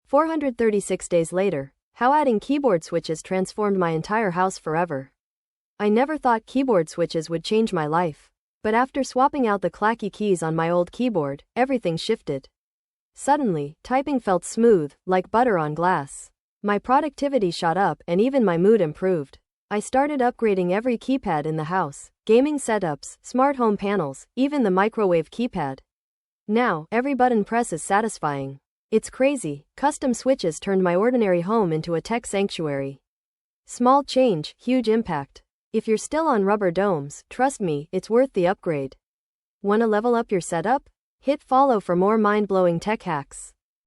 436 days later, how adding keyboard switches transformed my entire house forever. I never thought keyboard switches would change my life. But after swapping out the clacky keys on my old keyboard, everything shifted. Suddenly, typing felt smooth, like butter on glass. My productivity shot up and even my mood improved. I started upgrading every keypad in the house, gaming setups, smart home panels, even the microwave keypad. Now, every button press is satisfying. It's crazy, custom switches turned my ordinary home into a tech sanctuary. Small change, huge impact. If you're still on rubber domes, trust me, it's worth the upgrade. Wanna level up your setup? Hit follow for more mind-blowing tech hacks.